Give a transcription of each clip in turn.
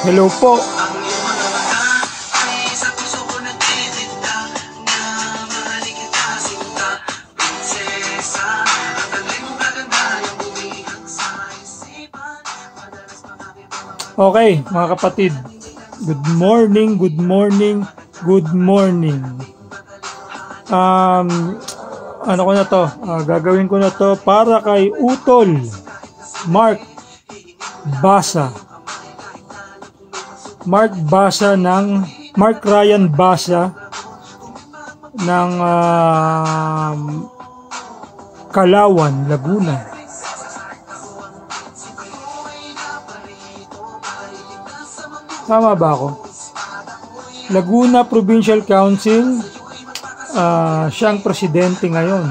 Hello po. Okay, mga kapatid. Good morning, good morning, good morning. Ano ko na to? Gagawin ko na to para kay Utol Mark Basa. Mark Ryan Basa ng Kalawan, Laguna. Tama ba ako? Laguna Provincial Council, siyang presidente ngayon.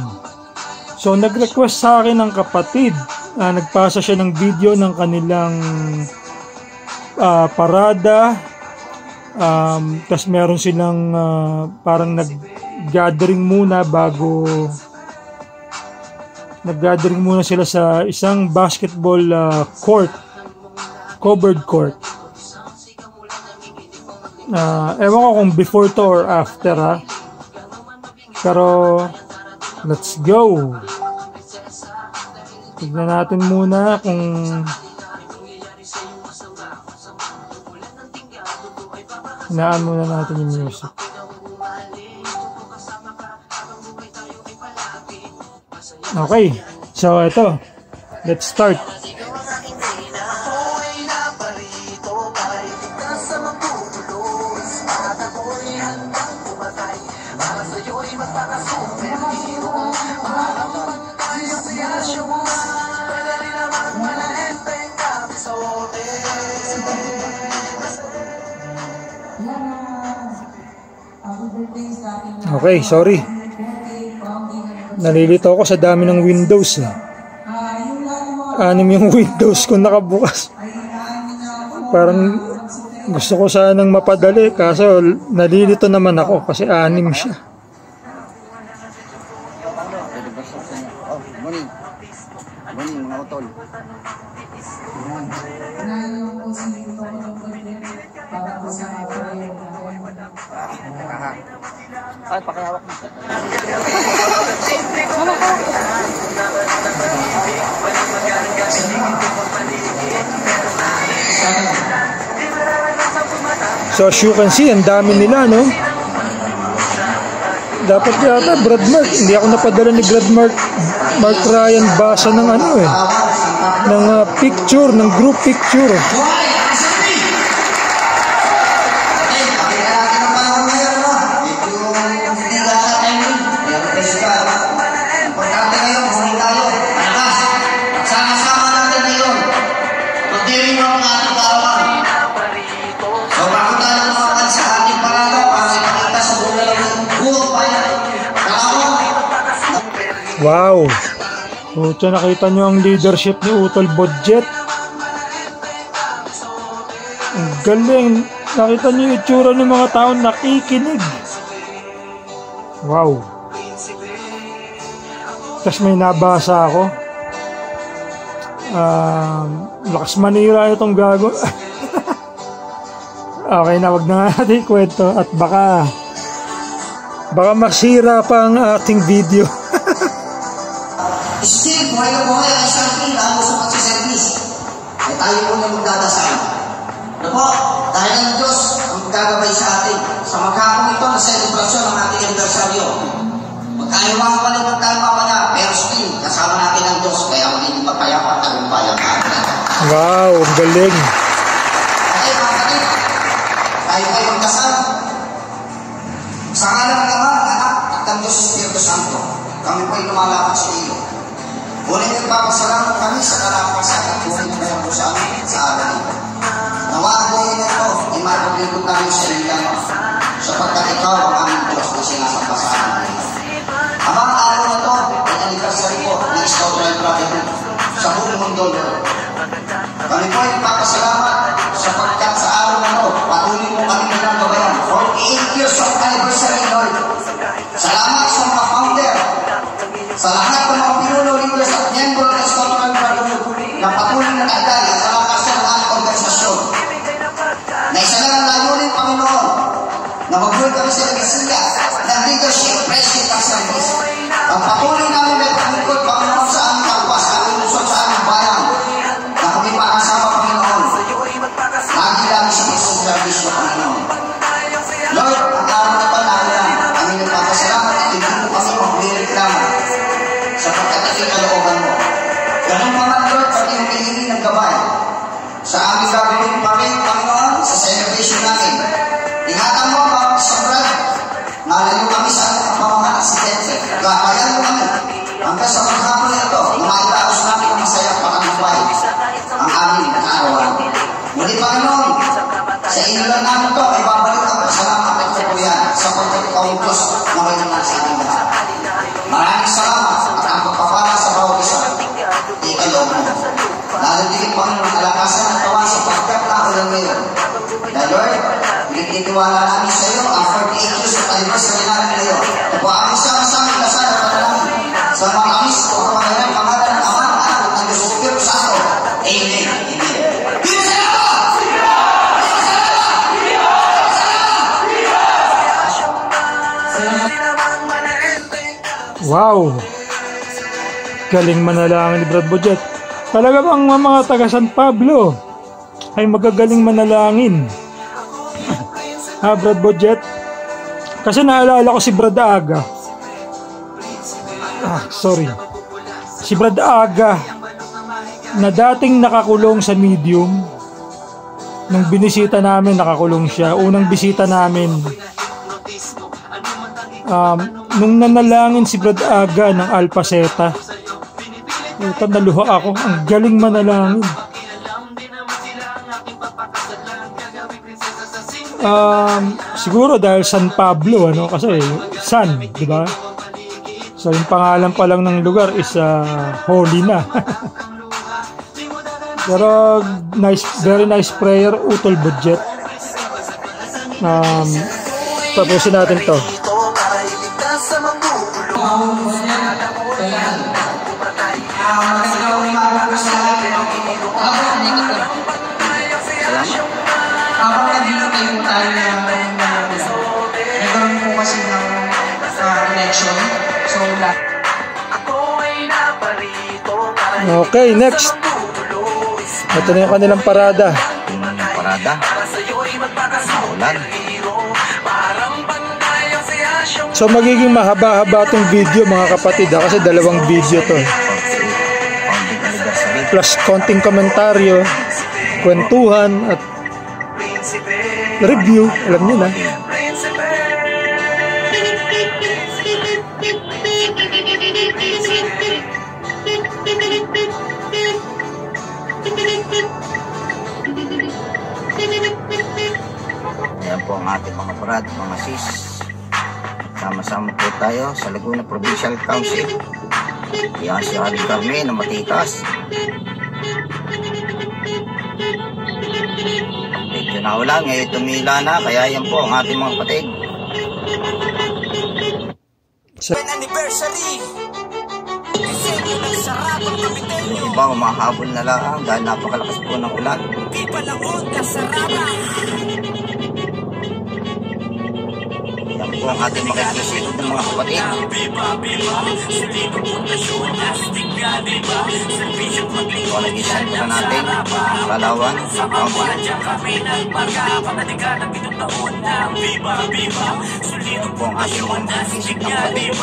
So nag-request sa akin ng kapatid, nagpasa siya ng video ng kanilang parada, tas meron silang parang nag-gathering muna nag-gathering muna sila sa isang basketball court, covered court. Ewan ko kung before to or after pero let's go. Tignan natin muna kung hinaan muna natin yung music. Okay, so ito, let's start. Okay, sorry. Nalilito ako sa dami ng windows. 6 yung windows ko nakabukas. Parang gusto ko sanang mapadali kaso nalilito naman ako kasi 6 siya. Morning mga utol. Ay, pakihawak mo. So as you can see, ang dami nila, no? Dapat yata Brad Mark, hindi ako napadala ni Brad Mark Ryan Basa ng ng picture, ng group picture. Wow! So, nakita nyo ang leadership ni Utol Budget. Ang galing. Nakita nyo yung itsura ng mga tao nakikinig. Wow! Tapos may nabasa ako. Lakas manira itong gago. Okay na, wag na natin kwento. At baka masira pa ang ating video. Still, buhay na buhay ang isang tila sa pagsiservis. Ay tayo muna magdadasal. Ano po? Dahil ang Diyos ang gagabay sa atin sa maghapon ito na selebrasyon ng ating anibersaryo. Magkaiwang pa rin tayo mamaya, pero still, kasama natin ang Diyos, kaya magiging mapayapa at tagumpayang atin. Wow, ang galing. Okay, mga kapatid, tayo kayo magdasal. Sa ngalan ng Ama, Anak, at ang Diyos Espiritu Santo, kami po'y lumalapit sa iyo. Ngunit nagpapasalamat kami sa kalakasan at ngunit na po sa amin sa araw ito. Nawa ang buhay na ito, imarapaglikod namin sa iyo sapagkat ikaw ang aming Diyos na sinasamba sa amin. Amang araw na ito ay anniversary po ng Scoutline Brotherhood sa buong mundo. Kami po ay nagpapasalamat sapagkat sa araw na ito, patuloy mo kami ginagabayan. 48 years of anniversary, Lord. Salamat sa mga founder, sa lahat ng mga pinuno, leaders at miyembro ng Scoutline Brotherhood na patuloy na tagay at kalakasan ng ating organisasyon. kami sa legasiya ng leadership, friendship, at service. Pagpatuloy namin na pagkikot, Panginoon, sa aming kapwa, sa aming lungsod, sa aming bayan, na kami pakasama, Panginoon. Lagi lang sa pagsuservisyo, Panginoon. Lord, ang araw na panahon, kami nagpapasalamat at hindi mo kami magbireklamo sapagkat ito'y kalooban mo. Ganun pa man, Lord, pati yung hihingi ng gabay sa aming gagawin pa rin, Panginoon, sa celebration namin. Ingatan mo, mga Brad, nalayo kami sa aming kapamahan aksidente. Gagayan mo kami hanggang sa maghapon na ito na maitaos namin ang masaya pagkakabay ang aming kaarawan. Muli, Panginoon, sa inilan namin ito ay babalik ang pasalamat at kapuyan sa pagkakitaw ng Diyos na may naman sa aming lahat. Maraming salamat at ang pagpapala sa bawat isa. Ikaloob mo. Lalatigin, Panginoon, kalakasan at tawan sa pagkakaulan ngayon. Na Lord, pinitiwala namin sa iyo ang 48 years of anniversary namin ngayon. Ito po aming sama-samang kasal at panalangin sa mga kamis o kapangyarihan pangalan ng Ama, Anak at ng Diyos Espiritu Santo. Amen. Wow! Galing manalangin ni Brad Bojet. Talaga bang mga taga San Pablo ay magagaling manalangin? Ha, Brad Bojet? Kasi naalala ko si Brad Aga. Si Brad Aga na dating nakakulong sa Medium. Nung binisita namin, nakakulong siya. Unang bisita namin. Nung nanalangin si Brad Aga ng Alpha Zeta, naluha ako. Ang galing manalangin. Siguro dahil San Pablo, kasi San, di ba? So yung pangalan pa lang ng lugar is holy na. Pero very nice prayer, Utol Bojet. Tapusin natin to. Habang naghihintay po tayo nagkaroon po kasi ng election. So, okay, next. Ito na yung kanilang parada. Parada? Ulan. So magiging mahaba-haba itong video mga kapatid kasi dalawang video to. Plus konting komentaryo, kwentuhan at review, alam niyo na. Ayan po ang ating mga brad, mga sis. Sama-sama po tayo sa Laguna Provincial Council. Yan si Aling Carmen na matitas. Medyo na ulan, ngayon tumila na, kaya yan po ang ating mga kapatid. Yung iba umahabol na lang dahil napakalakas po ng ulan. Yan po ang ating makikisip ng mga kapatid. So nag-isip na natin Palawan Council. Yan po ang ating mga makikisip ng kapatid.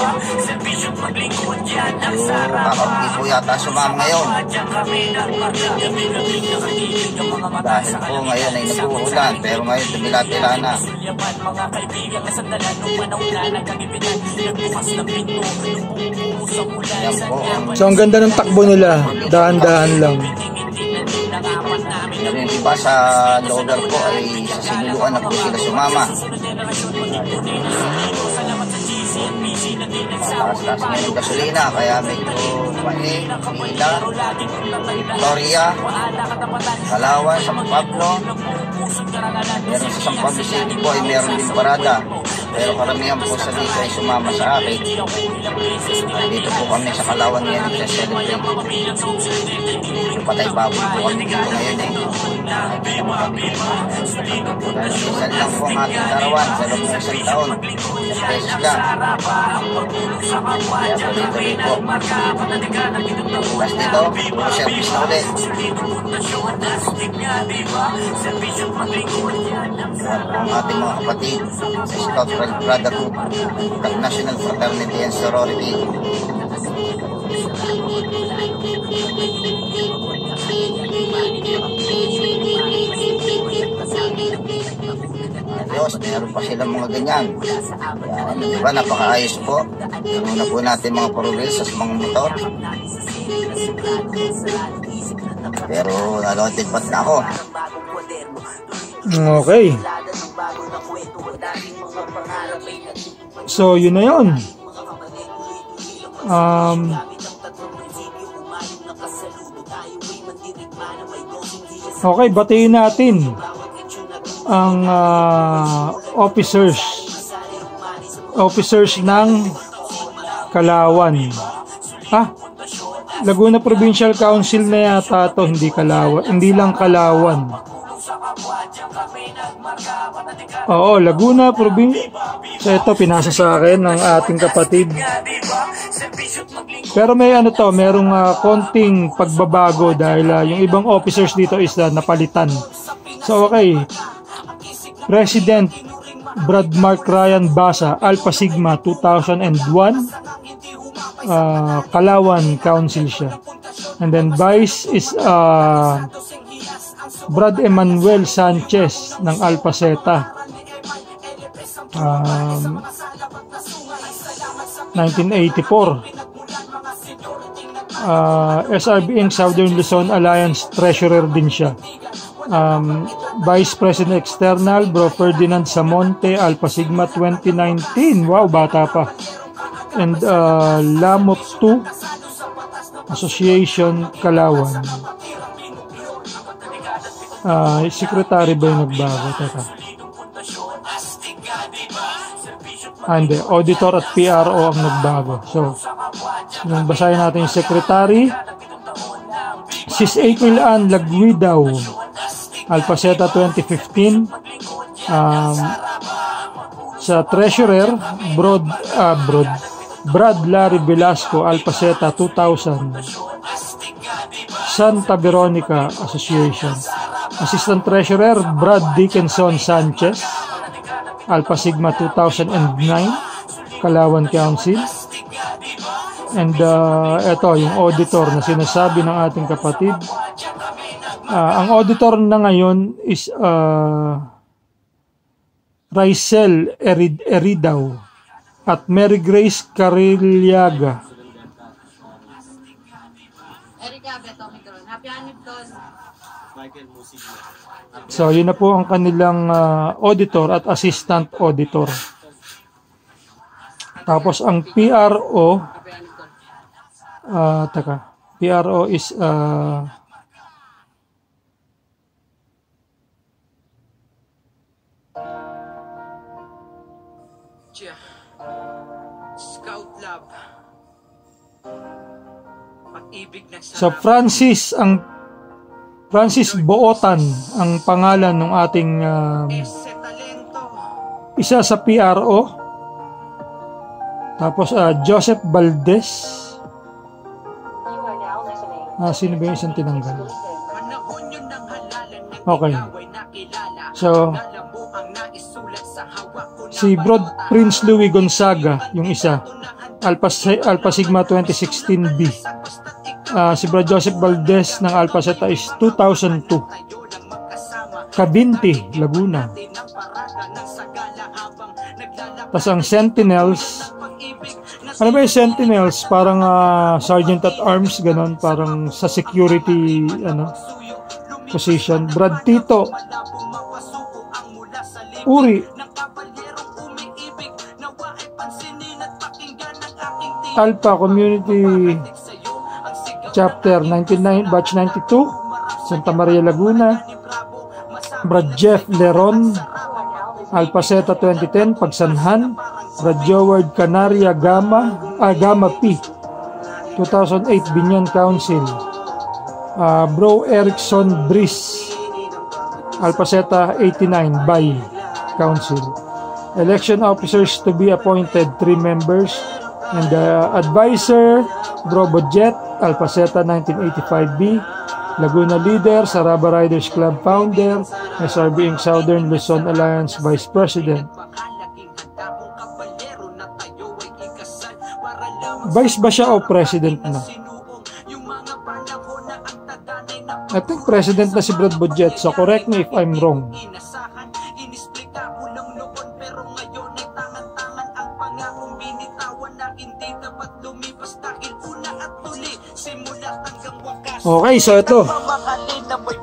So kakaunti po yata sumama ngayon. Dahil po ngayon ay nag-uulan, pero ngayon tumila-tila na. So ang ganda ng takbo nila, dahan-dahan lang. Yung iba sa loader po ay sa sinuluan na po sila sumama. Mataas-taas na yung gasolina, kaya medyo Manila, Victoria, Palawan, San Pablo. Meron sa San Pablo City po ay meron din parada. Pero karamihan po sa dito ay sumama sa akin. Dito po kami sa Palawan ngayon sa celebrate. patay baboy po kami dito ngayon eh. Isang lang po ang ating karawan sa loob ng isang taon. 10 pesos lang. Kaya tuloy-tuloy po. Tapos dito, service na ulit. Ang ating mga kapatid sa Scout Brotherhood, National Fraternity and Sorority. Diyos, meron pa silang mga ganyan. Kaya diba, napakaayos po. Muna po natin mga parulil sa mga motor. Pero nalotipad na ako. Okay. So, yun na yun. Okay, batiin natin ang officers ng Kalawan. Laguna Provincial Council na yata to, hindi Kalawan, hindi lang Kalawan. Oo, Laguna Provincial. So ito pinasa sa akin ng ating kapatid. Pero may ano to, merong konting pagbabago dahil yung ibang officers dito is napalitan. So okay. President Brad Mark Ryan Basa, Alpha Sigma 2001. Kalawan Council siya. And then Vice is Brad Emmanuel Sanchez ng Alpha Zeta. 1984. SRB Inc. Southern Luzon Alliance Treasurer din siya. Vice President External Bro Ferdinand Samonte, Alpha Sigma 2019. Wow, bata pa. And Lamot 2 Association Kalawan. Secretary ba yung nagbago? Teka. Hindi, auditor at PRO ang nagbago. So, yung basahin natin yung secretary. Sis April Ann Lagwidaw, Alpha Zeta 2015. Sa treasurer, Brad Larry Velasco, Alpha Zeta 2000. Santa Veronica Association. Assistant treasurer, Brad Dickinson Sanchez, Alpha Sigma 2009, Kalawan Council. And ito yung auditor na sinasabi ng ating kapatid. Ang auditor na ngayon is Rysel Eridaw at Mary Grace Carilliaga. So, yun na po ang kanilang auditor at assistant auditor. Tapos, ang PRO, PRO is, so, Francis Bootan ang pangalan ng ating isa sa PRO. Tapos Joseph Valdez. Sino ba yung isang tinanggal? Okay. So, si Broad Prince Louis Gonzaga, yung isa. Alpha Sigma 2016B. Si Brad Joseph Valdez ng Alpha Zeta is 2002. Cabinti, Laguna. Tapos ang Sentinels, ano ba yung Sentinels? Parang Sergeant at Arms, ganon. Parang sa security position. Brad Tito Uri, Alpha Community Chapter 99, Batch 92, Santa Maria, Laguna. Brad Jeff Leron, Alpha Zeta 2010, Pagsanhan. Brad Joward Canaria Gamma P, 2008, Binyan Council. Bro Erickson Brice, Alpaceta 89 by Council. Election officers to be appointed 3 members, and the advisor Bro Budget, Alpaceta 1985B, Laguna leader, Saraba Riders Club founder, SRB Inc. Southern Luzon Alliance Vice President. Vice ba siya o President na? I think President na si Brad Budget, so correct me if I'm wrong. Okay, so ito,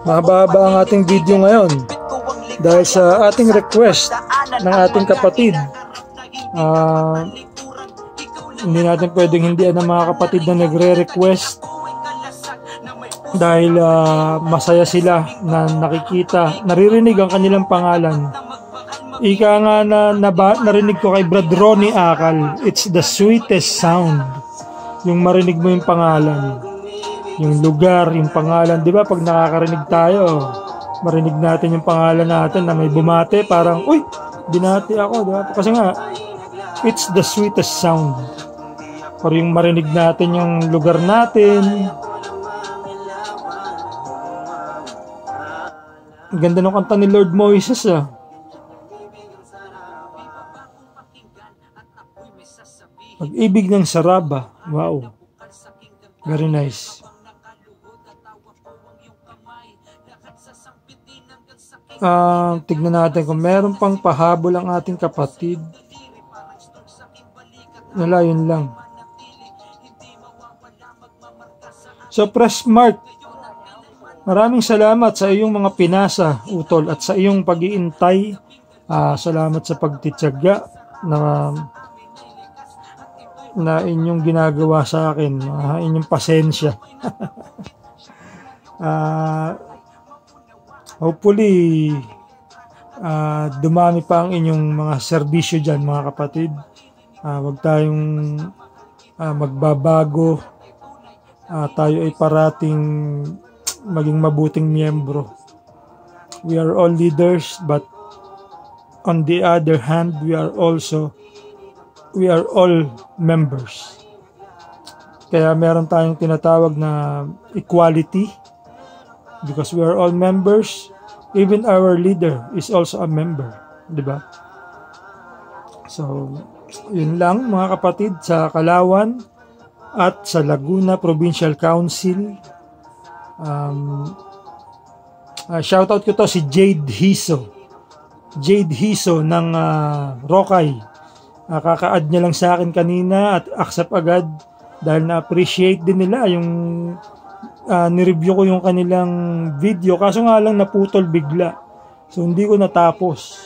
mahaba ang ating video ngayon dahil sa ating request ng ating kapatid. Hindi natin pwedeng hindian ng mga kapatid na nagre-request dahil masaya sila na nakikita, naririnig ang kanilang pangalan. Ika nga narinig ko kay Brad Ronnie Akal, it's the sweetest sound. Yung marinig mo yung pangalan, yung lugar, yung pangalan, di ba? Pag nakakarinig tayo, marinig natin yung pangalan natin na may bumate, parang, uy, binati ako, di ba? Kasi nga, it's the sweetest sound. Or yung marinig natin yung lugar natin. Ang ganda ng kanta ni Lord Moises, Pag-ibig ng Saraba. Wow. Very nice. Tignan natin kung meron pang pahabol ang ating kapatid. Wala, yun lang. So, Pressmart, maraming salamat sa iyong mga pinasa, Utol, at sa iyong pag-iintay. Salamat sa pagtityaga na inyong ginagawa sa akin, inyong pasensya. Hopefully, dumami pa ang inyong mga serbisyo dyan, mga kapatid. Huwag tayong magbabago. Tayo ay parating maging mabuting miyembro. We are all leaders, but on the other hand, we are all members. Kaya meron tayong tinatawag na equality, because we are all members. Even our leader is also a member, di ba? So, yun lang mga kapatid sa Calauan at sa Laguna Provincial Council. Shoutout ko to si Jade Hiso ng Rockay. Kaka-add niya lang sa akin kanina at accept agad dahil na-appreciate din nila yung nireview ko yung kanilang video, kaso nga lang naputol bigla, so hindi ko natapos,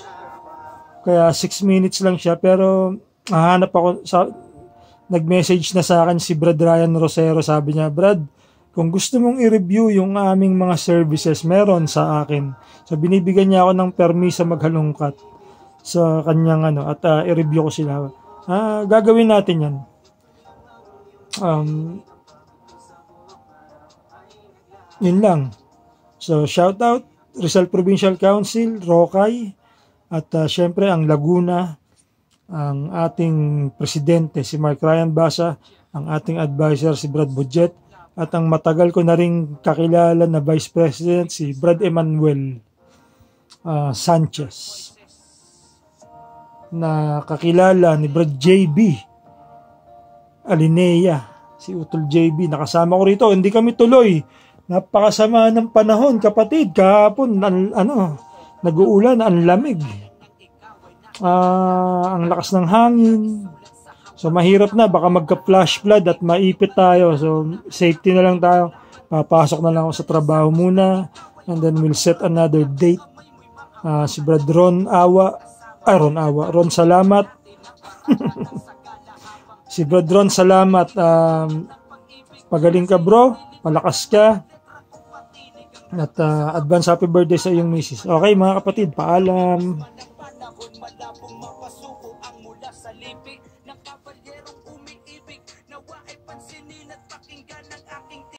kaya 6 minutes lang siya. Pero hahanap ako nag-message na sa akin si Brad Ryan Rosero, sabi niya, Brad, kung gusto mong i-review yung aming mga services, meron sa akin. So binibigyan niya ako ng permiso maghalongkat sa kanyang at i-review ko sila. Gagawin natin yan. Yun lang. So shout out Rizal Provincial Council, Rockay, at syempre ang Laguna, ang ating presidente si Mark Ryan Basa, ang ating advisor si Brad Budget, at ang matagal ko na ring kakilala na Vice President si Brad Emmanuel Sanchez, na kakilala ni Brad JB Alinea, si Utol JB, nakasama ko rito. Hindi kami tuloy, napakasama ng panahon, kapatid. Kahapon nag-uulan, ang lamig, ang lakas ng hangin. So mahirap na, baka magka-flash flood at maipit tayo. So safety na lang tayo. Papasok na lang ako sa trabaho muna, and then we'll set another date. Si Brad Ron Salamat. Si Brad Ron Salamat, pagaling ka bro, malakas ka, at advance happy birthday sa iyong misis. Okay mga kapatid, paalam. Ng kabalyerong umiibig, nawa ay pansinin at pakinggan ng